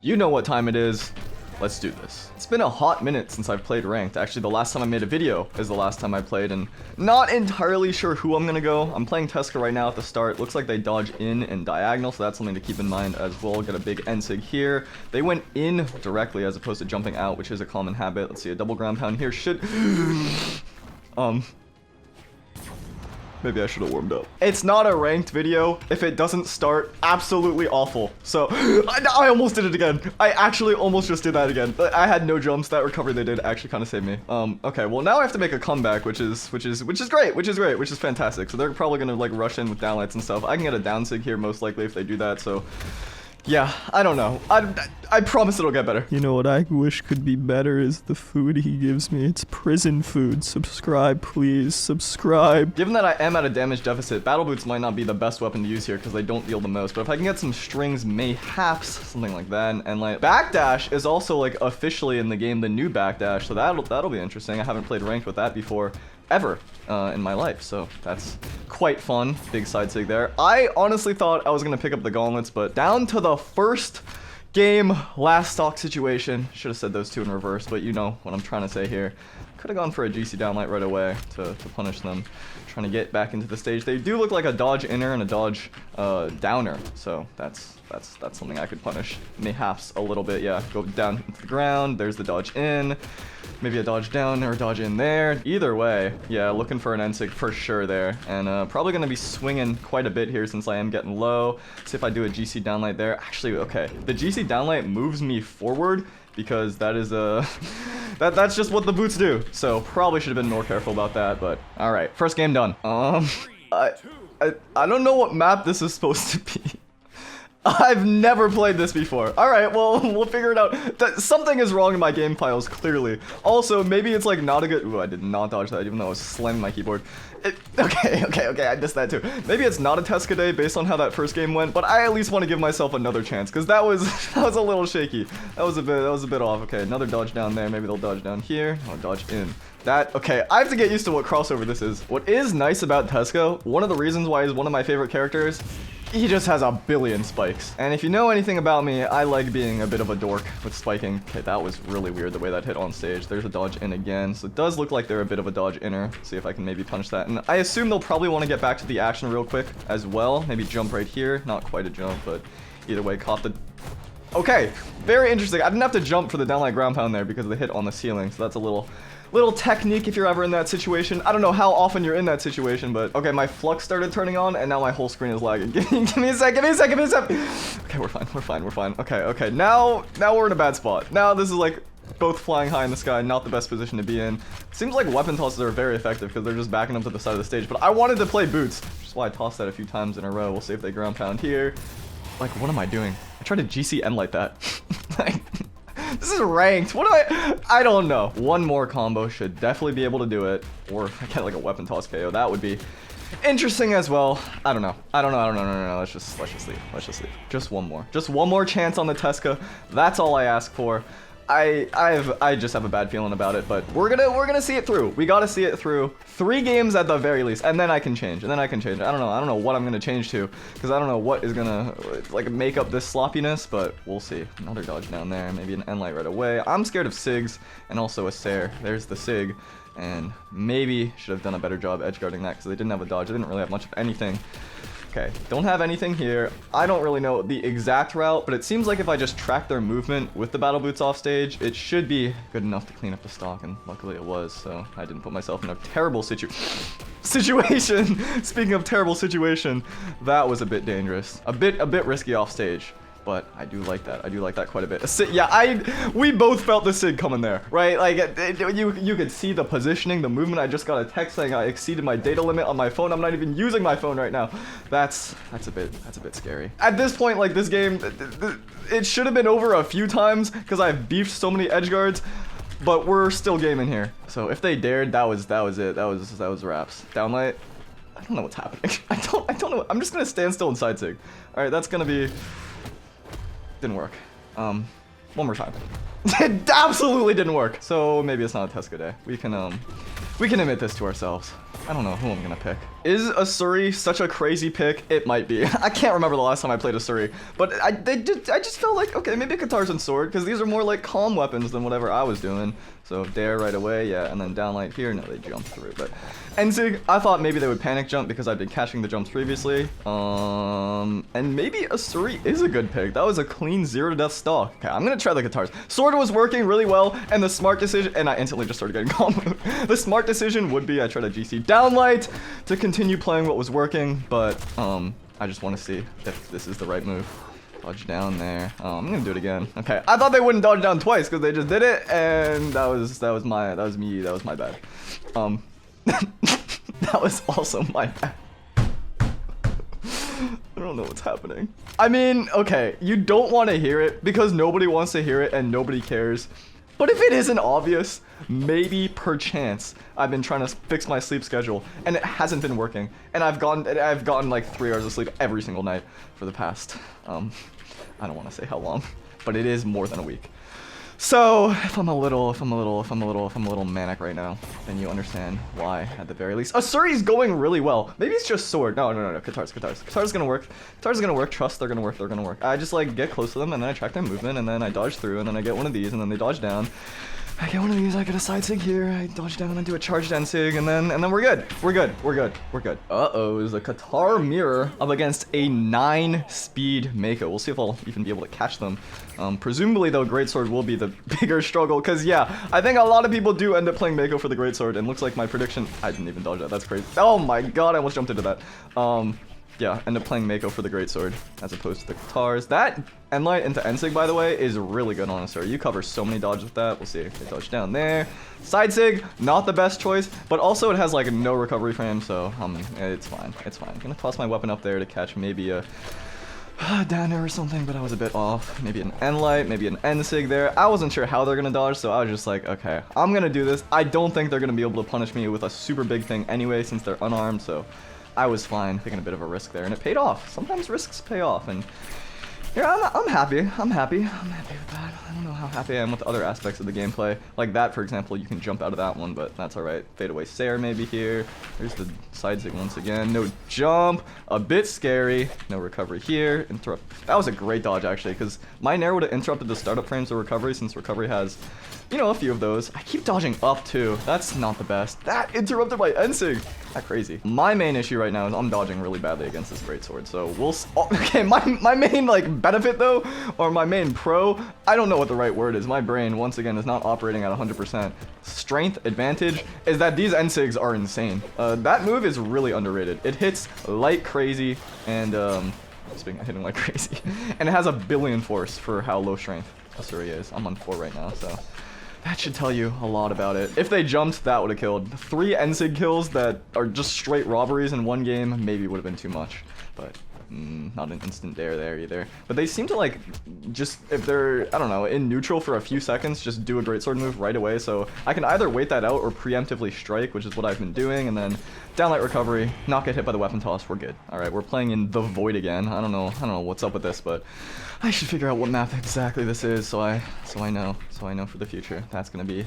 You know what time it is. Let's do this. It's been a hot minute since I've played ranked. Actually, the last time I made a video is the last time I played, and not entirely sure who I'm gonna go. I'm playing Tesca right now at the start. Looks like they dodge in and diagonal, so that's something to keep in mind as well. Get a big N-sig here. They went in directly as opposed to jumping out, which is a common habit. Let's see, a double ground pound here should... Maybe I should have warmed up. It's not a ranked video if it doesn't start absolutely awful. So I almost did it again. I actually almost just did that again. I had no jumps. That recovery they did actually kind of saved me. Okay, well now I have to make a comeback, which is great, which is fantastic. So they're probably gonna like rush in with downlights and stuff. I can get a down sig here most likely if they do that. So yeah, I don't know. I promise it'll get better. You know what I wish could be better is the food he gives me. It's prison food. Subscribe, please. Subscribe. Given that I am at a damage deficit, battle boots might not be the best weapon to use here because they don't deal the most. But if I can get some strings, mayhaps, something like that. And like backdash is also like officially in the game the new backdash, so that'll be interesting. I haven't played ranked with that before ever in my life, so that's quite fun. Big side sig there. I honestly thought I was gonna pick up the gauntlets, but down to the first game last stock situation, should have said those two in reverse, but you know what I'm trying to say here. Could have gone for a GC downlight right away to punish them. Trying to get back into the stage. They do look like a dodge inner and a dodge downer, so that's something I could punish mayhaps a little bit. Yeah, go down to the ground. There's the dodge in. Maybe a dodge down or a dodge in there. Either way, yeah, looking for an N-sig for sure there. And probably going to be swinging quite a bit here since I am getting low. See if I do a GC downlight there. Actually, okay, the GC downlight moves me forward because that is that's just what the boots do. So probably should have been more careful about that, but all right, first game done. I don't know what map this is supposed to be. I've never played this before. All right, well, we'll figure it out. Something is wrong in my game files, clearly. Also, maybe it's like not a good... Ooh, I did not dodge that, even though I was slamming my keyboard. Okay, I missed that too. Maybe it's not a Tesca day based on how that first game went, but I at least want to give myself another chance, because that was a little shaky. That was a bit off. Okay, another dodge down there. Maybe they'll dodge down here. I'll dodge in. Okay, I have to get used to what crossover this is. What is nice about Tesca, one of the reasons why he's one of my favorite characters, he just has a billion spikes. And if you know anything about me, I like being a bit of a dork with spiking. Okay, that was really weird the way that hit on stage. There's a dodge in again. So it does look like they're a bit of a dodge inner. See if I can maybe punish that. And I assume they'll probably want to get back to the action real quick as well. Maybe jump right here. Not quite a jump, but either way, caught the... Okay, very interesting. I didn't have to jump for the downlight ground pound there because of the hit on the ceiling. So that's a little technique if you're ever in that situation. I don't know how often you're in that situation, but okay, my flux started turning on and now my whole screen is lagging. Give me a sec. Okay, we're fine. Okay, now we're in a bad spot. Now this is like both flying high in the sky, not the best position to be in. Seems like weapon tosses are very effective because they're just backing up to the side of the stage, but I wanted to play boots, which is why I tossed that a few times in a row. We'll see if they ground pound here. Like, what am I doing? I tried to GC end like that. This is ranked. What do I don't know. One more combo should definitely be able to do it. Or if I get like a weapon toss KO, that would be interesting as well. I don't know. No. Let's just leave. Just one more chance on the Tesca. That's all I ask for. I just have a bad feeling about it, but we're gonna see it through. We gotta see it through. 3 games at the very least, and then I can change. I don't know what I'm gonna change to, because I don't know what is gonna like make up this sloppiness, but we'll see. Another dodge down there, maybe an N light right away. I'm scared of SIGs and also a Sair. There's the SIG, and maybe should have done a better job edge guarding that because they didn't have a dodge. They didn't really have much of anything. Okay, don't have anything here. I don't really know the exact route, but it seems like if I just track their movement with the battle boots off stage, it should be good enough to clean up the stock, and luckily it was, so I didn't put myself in a terrible situation. Speaking of terrible situation, that was a bit dangerous. A bit risky off stage. But I do like that. I do like that quite a bit. Yeah, we both felt the SIG coming there, right? Like you could see the positioning, the movement. I just got a text saying I exceeded my data limit on my phone. I'm not even using my phone right now. That's a bit scary. At this point, like this game, it should have been over a few times because I've beefed so many edge guards. But we're still gaming here. So if they dared, that was it. That was wraps. Downlight. I don't know what's happening. I don't know. I'm just gonna stand still and side sig. All right, that's gonna be. Didn't work. One more time. It absolutely didn't work. So maybe it's not a Tesca day. We can admit this to ourselves. I don't know who I'm gonna pick. Is Asuri such a crazy pick? It might be. I can't remember the last time I played Asuri, but I just felt like, okay, maybe Katar's and Sword, because these are more like calm weapons than whatever I was doing. So Dare right away, yeah, and then downlight here, no, they jump through, but Enzig, I thought maybe they would panic jump because I've been catching the jumps previously. And maybe Asuri is a good pick. That was a clean 0 to death stalk. Okay, I'm gonna try the Katars. Sword was working really well, and the smart decision, and I instantly just started getting calm. The smart decision would be I try to GC downlight to continue playing what was working, but I just want to see if this is the right move. Dodge down there. Oh, I'm gonna do it again. Okay, I thought they wouldn't dodge down twice because they just did it, and that was my bad. That was also my bad. I don't know what's happening. I mean, okay, you don't want to hear it because nobody wants to hear it and nobody cares. But if it isn't obvious, maybe perchance I've been trying to fix my sleep schedule and it hasn't been working, and I've gotten like 3 hours of sleep every single night for the past I don't want to say how long, but it is more than a week. So if I'm a little manic right now, then you understand why at the very least. Asuri's going really well. Maybe it's just Sword. No. Katar's gonna work. Katar's gonna work. Trust, they're gonna work. I just like get close to them and then I track their movement and then I dodge through and then I get one of these and then they dodge down. I get one of these, I get a side sig here, I dodge down, I do a charge down sig, and then we're good. We're good. Uh-oh, is a Katar mirror up against a 9-speed Mako. We'll see if I'll even be able to catch them. Presumably, though, Greatsword will be the bigger struggle, because, yeah, I think a lot of people do end up playing Mako for the Greatsword, and looks like my prediction... I didn't even dodge that, that's crazy. Oh my god, I almost jumped into that. Yeah, end up playing Mako for the Greatsword, as opposed to the Katars. That Endlight into Ensig, by the way, is really good on a Asuri. You cover so many dodges with that. We'll see if they dodge down there. Side Sig, not the best choice, but also it has like no recovery frame, so it's fine. It's fine. I'm gonna toss my weapon up there to catch maybe a down air or something, but I was a bit off. Maybe an Endlight, maybe an Ensig there. I wasn't sure how they're gonna dodge, so I was just like, okay, I'm gonna do this. I don't think they're gonna be able to punish me with a super big thing anyway, since they're unarmed, so I was fine, taking a bit of a risk there, and it paid off. Sometimes risks pay off, and yeah, I'm happy. I'm happy with that. I don't know how happy I am with other aspects of the gameplay. Like that, for example, you can jump out of that one, but that's alright. Fade away Sair maybe here. There's the side sig once again. No jump. A bit scary. No recovery here. Interrupt. That was a great dodge, actually, because my Nair would have interrupted the startup frames of recovery, since recovery has, you know, a few of those. I keep dodging up, too. That's not the best. That interrupted my Ensig. That crazy. My main issue right now is I'm dodging really badly against this Greatsword, so we'll... okay, my main, like, benefit, though, or my main pro, I don't know what the right word is. My brain, once again, is not operating at 100%. Strength advantage is that these Ensigs are insane. That move is really underrated. It hits like crazy, and, speaking of hitting like crazy, and it has a billion force for how low strength Asuri is. I'm on 4 right now, so... that should tell you a lot about it. If they jumped, that would have killed. 3 Ensig kills that are just straight robberies in one game maybe would have been too much. But not an instant dare there either. But they seem to like, just if they're, I don't know, in neutral for a few seconds, just do a Greatsword move right away. So I can either wait that out or preemptively strike, which is what I've been doing. And then downlight recovery, not get hit by the weapon toss, we're good. All right, we're playing in the Void again. I don't know what's up with this, but I should figure out what map exactly this is so I know for the future. That's gonna be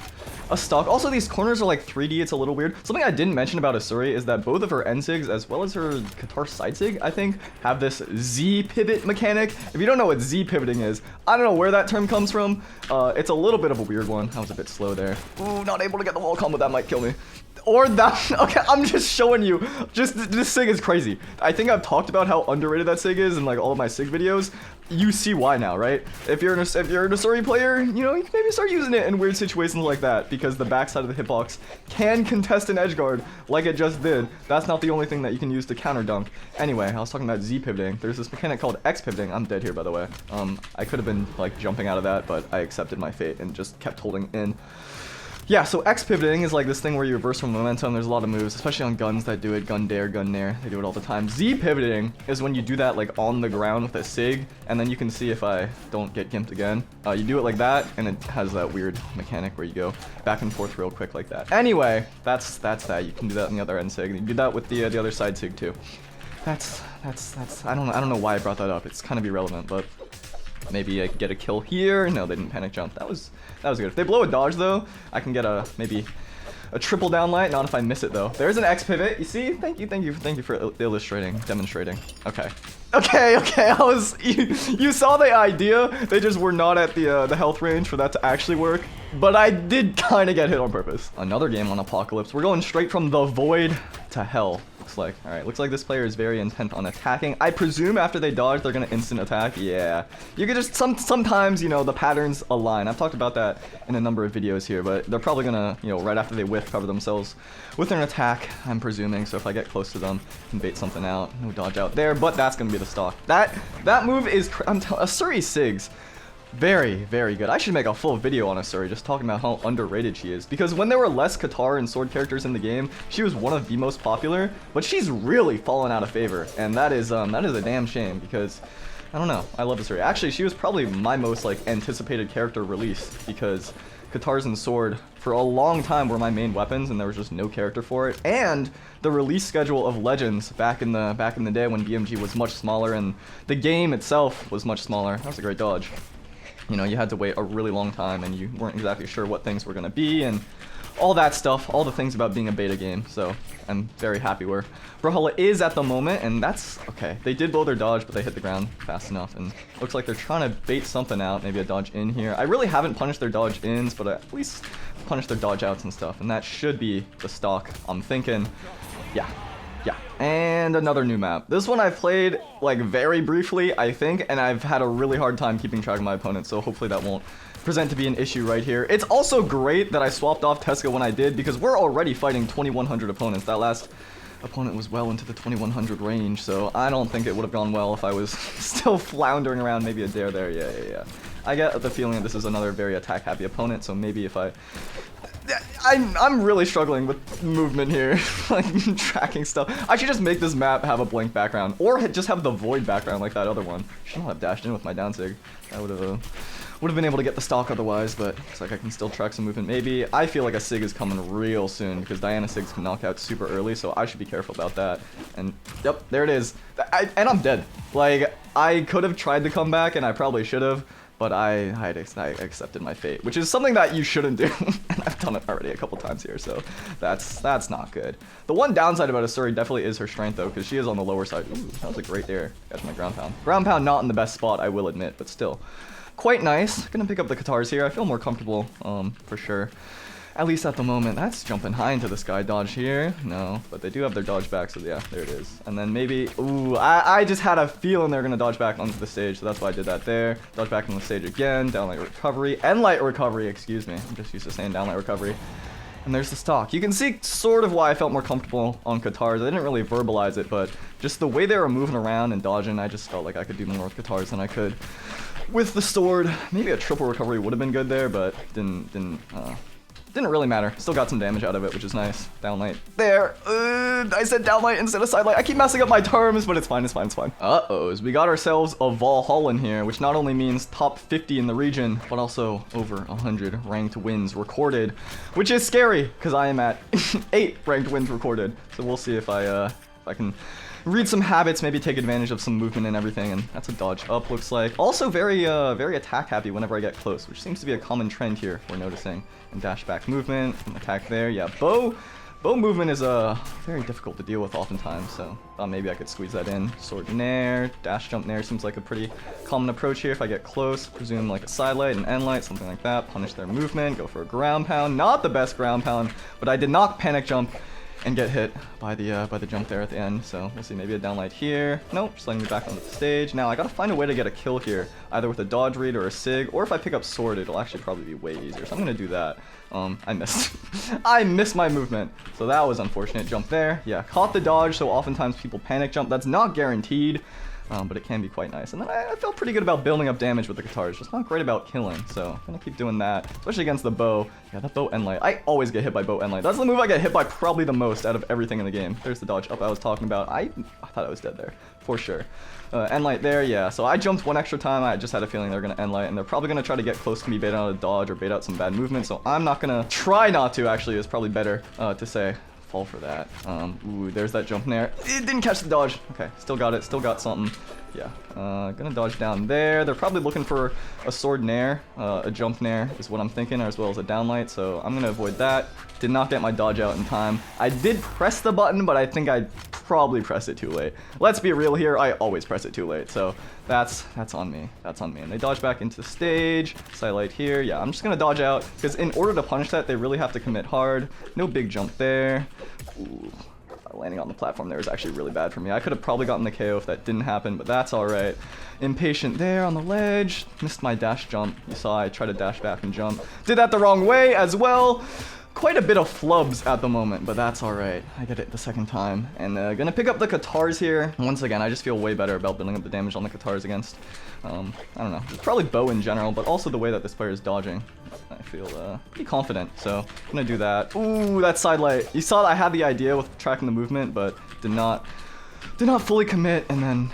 a stock. Also, these corners are like 3D, it's a little weird. Something I didn't mention about Asuri is that both of her Ensigs, as well as her Katar side sig, I think, have this Z pivot mechanic. If you don't know what Z pivoting is, I don't know where that term comes from. It's a little bit of a weird one. I was a bit slow there. Ooh, not able to get the wall combo, that might kill me. Or that, okay, I'm just showing you, just this SIG is crazy. I think I've talked about how underrated that SIG is in like all of my SIG videos. You see why now, right? If you're an Asuri player, you know, you can maybe start using it in weird situations like that, because the backside of the hitbox can contest an edge guard like it just did. That's not the only thing that you can use to counter dunk. Anyway, I was talking about Z pivoting. There's this mechanic called X pivoting. I'm dead here, by the way. I could have been like jumping out of that, but I accepted my fate and just kept holding in. Yeah, so X pivoting is like this thing where you reverse from momentum. There's a lot of moves, especially on guns that do it. Gun dare, gun nair, they do it all the time. Z pivoting is when you do that like on the ground with a SIG, and then you can see if I don't get gimped again. You do it like that, and it has that weird mechanic where you go back and forth real quick like that. Anyway, that's that. You can do that on the other end SIG. You do that with the other side SIG too. That's I don't know why I brought that up. It's kind of irrelevant, but maybe I could get a kill here. No, they didn't panic jump. That was good. If they blow a dodge though, I can get a maybe a triple down light. Not if I miss it though. There's an X pivot. You see? Thank you for illustrating, demonstrating. Okay. Okay. I was, you saw the idea. They just were not at the health range for that to actually work. But I did kind of get hit on purpose. Another game on Apocalypse. We're going straight from the void to hell. Looks like. All right. Looks like this player is very intent on attacking. I presume after they dodge, they're gonna instant attack. Yeah. You could just sometimes, you know, the patterns align. I've talked about that in a number of videos here, but they're probably gonna, you know, right after they whiff, cover themselves with an attack. I'm presuming. So if I get close to them, I can bait something out. No dodge out there, but that's gonna be the stock. That move is. I'm telling. Asuri Sigs. Very, very good. I should make a full video on Asuri just talking about how underrated she is. Because when there were less Qatar and sword characters in the game, she was one of the most popular, but she's really fallen out of favor. And that is a damn shame because, I don't know, I love Asuri. Actually, she was probably my most like anticipated character release because Qatars and sword for a long time were my main weapons and there was just no character for it. And the release schedule of Legends back in the day when BMG was much smaller and the game itself was much smaller. That was a great dodge. You know, you had to wait a really long time and you weren't exactly sure what things were going to be and all that stuff, all the things about being a beta game. So I'm very happy where Brawlhalla is at the moment, and that's okay. They did blow their dodge, but they hit the ground fast enough, and looks like they're trying to bait something out, maybe a dodge in here. I really haven't punished their dodge ins, but I at least punished their dodge outs and stuff, and that should be the stock. I'm thinking, yeah. And another new map. This one I've played like very briefly, I think, and I've had a really hard time keeping track of my opponents, so hopefully that won't present to be an issue right here. It's also great that I swapped off Tesca when I did, because we're already fighting 2100 opponents. That last opponent was well into the 2100 range, so I don't think it would have gone well if I was still floundering around. Maybe a dare there. Yeah. I get the feeling that this is another very attack-happy opponent, so maybe if I'm really struggling with movement here, like tracking stuff. I should just make this map have a blank background, or just have the void background like that other one. Should not have dashed in with my down sig. I would have been able to get the stock otherwise, but looks like I can still track some movement. Maybe I feel like a sig is coming real soon because Diana sigs can knock out super early, so I should be careful about that. And yep, there it is. And I'm dead. Like I could have tried to come back, and I probably should have. But I accepted my fate, which is something that you shouldn't do. And I've done it already a couple times here, so that's not good. The one downside about Asuri definitely is her strength, though, because she is on the lower side. Ooh, that was a great dare. Catch my ground pound. Ground pound not in the best spot, I will admit, but still. Quite nice. Gonna pick up the Qatars here. I feel more comfortable, for sure. At least at the moment. That's jumping high into the sky. Dodge here. No, but they do have their dodge back, so yeah, there it is. And then maybe, ooh, I just had a feeling they're gonna dodge back onto the stage, so that's why I did that there. Dodge back on the stage again. Downlight recovery. Endlight recovery, excuse me. I'm just used to saying downlight recovery. And there's the stock. You can see sort of why I felt more comfortable on Qatars. I didn't really verbalize it, but just the way they were moving around and dodging, I just felt like I could do more with Qatars than I could with the sword. Maybe a triple recovery would have been good there, but didn't really matter. Still got some damage out of it, which is nice. Downlight there. I said downlight instead of sidelight. I keep messing up my terms, but it's fine. Uh-oh, we got ourselves a brawlhalla in here, which not only means top 50 in the region, but also over 100 ranked wins recorded, which is scary because I am at 8 ranked wins recorded. So we'll see if I can read some habits, maybe take advantage of some movement and everything, and that's a dodge up, looks like. Also very attack happy whenever I get close, which seems to be a common trend here we're noticing. And dash back movement, attack there. Yeah, bow movement is very difficult to deal with oftentimes, so thought maybe I could squeeze that in. Sword nair, dash jump nair seems like a pretty common approach here if I get close. Presume like a sidelight, an end light, something like that. Punish their movement, go for a ground pound. Not the best ground pound, but I did not panic jump and get hit by the jump there at the end. So we'll see, maybe a downlight here. Nope, just letting me back onto the stage. Now I gotta find a way to get a kill here, either with a dodge read or a sig, or if I pick up sword, it'll actually probably be way easier. So I'm gonna do that. I missed. I missed my movement, so that was unfortunate. Jump there. Yeah, caught the dodge, so oftentimes people panic jump. That's not guaranteed. But it can be quite nice. And then I felt pretty good about building up damage with the Qatars, just not great about killing, so I'm gonna keep doing that, especially against the bow. Yeah, that bow end light. I always get hit by bow end light. That's the move I get hit by probably the most out of everything in the game. There's the dodge up I was talking about. I thought I was dead there, for sure. End light there, yeah. So I jumped one extra time. I just had a feeling they're gonna end light, and they're probably gonna try to get close to me, bait out a dodge or bait out some bad movement, so I'm not gonna try not to, actually, is probably better to say. Fall for that. Ooh, there's that jump nair. It didn't catch the dodge. Okay, still got it, still got something. Yeah. Gonna dodge down there. They're probably looking for a sword nair, a jump nair is what I'm thinking, as well as a downlight. So I'm gonna avoid that. Did not get my dodge out in time. I did press the button, but I think I probably pressed it too late. Let's be real here. I always press it too late. So that's on me. That's on me. And they dodge back into the stage. Sidelight here. Yeah, I'm just gonna dodge out because in order to punish that, they really have to commit hard. No big jump there. Ooh. Landing on the platform there is actually really bad for me. I could have probably gotten the KO if that didn't happen, but that's all right. Impatient there on the ledge. Missed my dash jump. You saw I tried to dash back and jump. Did that the wrong way as well. Quite a bit of flubs at the moment, but that's all right. I get it the second time. And gonna pick up the Katars here. Once again, I just feel way better about building up the damage on the Katars against, I don't know, it's probably bow in general, but also the way that this player is dodging. I feel pretty confident, so I'm gonna do that. Ooh, that sidelight. You saw that I had the idea with tracking the movement, but did not fully commit, and then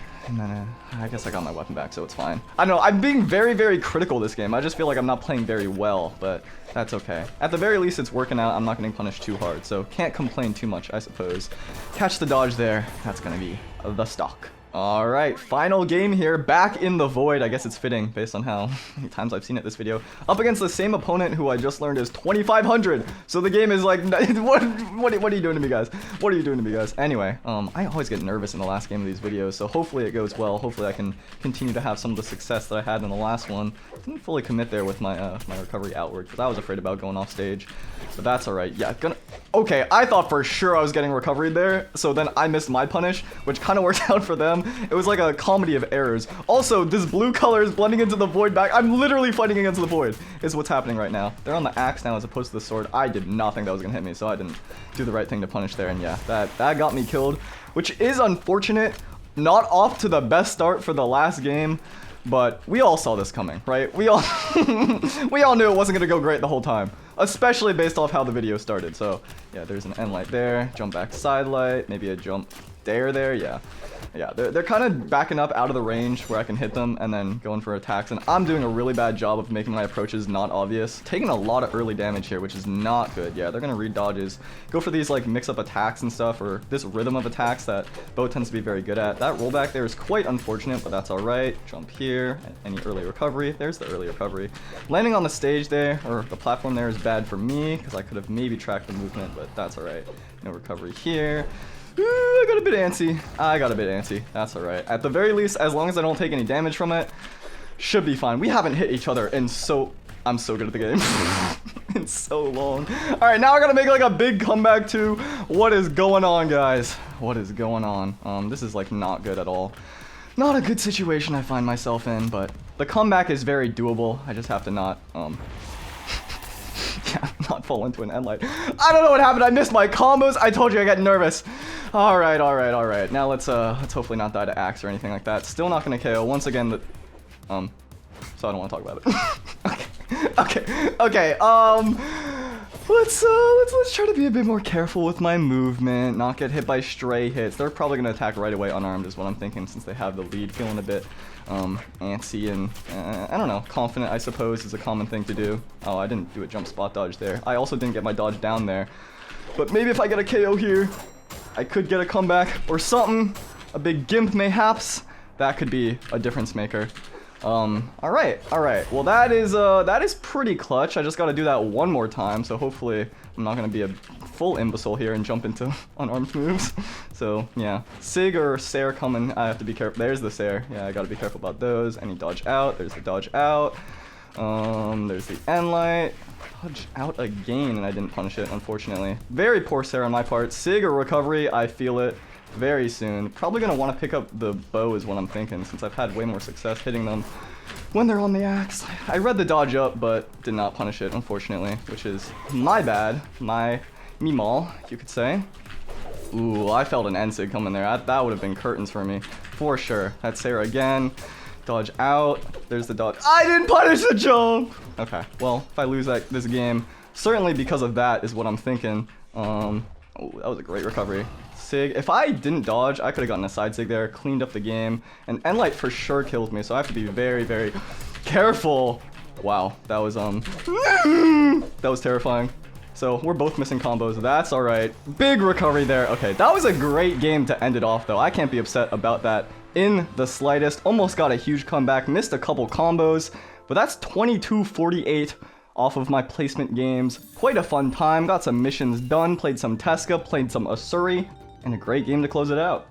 I guess I got my weapon back, so it's fine. I don't know, I'm being very, very critical this game. I just feel like I'm not playing very well, but that's okay. At the very least, it's working out. I'm not getting punished too hard, so can't complain too much, I suppose. Catch the dodge there. That's gonna be the stock. All right, final game here, back in the void. I guess it's fitting based on how many times I've seen it this video. Up against the same opponent who I just learned is 2,500. So the game is like, what are you doing to me, guys? What are you doing to me, guys? Anyway, I always get nervous in the last game of these videos, so hopefully it goes well. Hopefully I can continue to have some of the success that I had in the last one. Didn't fully commit there with my my recovery outward because I was afraid about going off stage. But that's all right. Yeah, okay, I thought for sure I was getting recovery there, so then I missed my punish, which kind of worked out for them. It was like a comedy of errors. Also, this blue color is blending into the void back. I'm literally fighting against the void, is what's happening right now. They're on the axe now as opposed to the sword. I did not think that was gonna hit me, so I didn't do the right thing to punish there. And yeah, that got me killed, which is unfortunate. Not off to the best start for the last game, but we all saw this coming, right? We all we all knew it wasn't gonna go great the whole time, especially based off how the video started. So yeah, there's an end light there, jump back side light, maybe a jump there, yeah. Yeah, they're kind of backing up out of the range where I can hit them and then going for attacks, and I'm doing a really bad job of making my approaches not obvious. Taking a lot of early damage here, which is not good. Yeah, they're gonna read dodges, go for these like mix-up attacks and stuff, or this rhythm of attacks that Bo tends to be very good at. That rollback there is quite unfortunate, but that's all right. Jump here, any early recovery. There's the early recovery. Landing on the stage there, or the platform there, is bad for me because I could have maybe tracked the movement, but that's all right. No recovery here. I got a bit antsy. That's alright. At the very least, as long as I don't take any damage from it, should be fine. We haven't hit each other in I'm so good at the game. In so long. Alright, now I gotta make like a big comeback too. What is going on, guys? What is going on? This is like not good at all. Not a good situation I find myself in, but the comeback is very doable. I just have to not, not fall into an end light. I don't know what happened. I missed my combos. I told you I get nervous. All right. Now let's hopefully not die to axe or anything like that. Still not gonna KO. Once again, so I don't want to talk about it. Okay. Let's try to be a bit more careful with my movement. Not get hit by stray hits. They're probably gonna attack right away unarmed, is what I'm thinking, since they have the lead. Feeling a bit antsy and I don't know, confident, I suppose, is a common thing to do. Oh, I didn't do a jump spot dodge there. I also didn't get my dodge down there, but maybe if I get a KO here, I could get a comeback or something. A big gimp mayhaps. That could be a difference maker. All right. Well, that is pretty clutch. I just got to do that one more time, so hopefully I'm not gonna be a full imbecile here and jump into unarmed moves. So yeah, Sig or Sair coming. I have to be careful. There's the Sair. Yeah, I gotta be careful about those. Any dodge out. There's the dodge out. There's the end light. Dodge out again, and I didn't punish it, unfortunately. Very poor Sair on my part. Sig or recovery. I feel it very soon. Probably gonna want to pick up the bow is what I'm thinking, since I've had way more success hitting them when they're on the axe. I read the dodge up, but did not punish it, unfortunately, which is my bad. My meemaw, you could say. Ooh, I felt an N-sig coming there. That would have been curtains for me, for sure. That's Sarah again. Dodge out. There's the dodge. I didn't punish the jump! Okay, well, if I lose this game, certainly because of that is what I'm thinking. Oh, that was a great recovery. Sig. If I didn't dodge, I could have gotten a side sig there, cleaned up the game, and end light for sure kills me, so I have to be very, very careful. Wow, that was terrifying. So we're both missing combos. That's all right. Big recovery there. Okay, that was a great game to end it off, though. I can't be upset about that in the slightest. Almost got a huge comeback, missed a couple combos, but that's 22-48 off of my placement games. Quite a fun time, got some missions done, played some Tesca, played some Asuri, and a great game to close it out.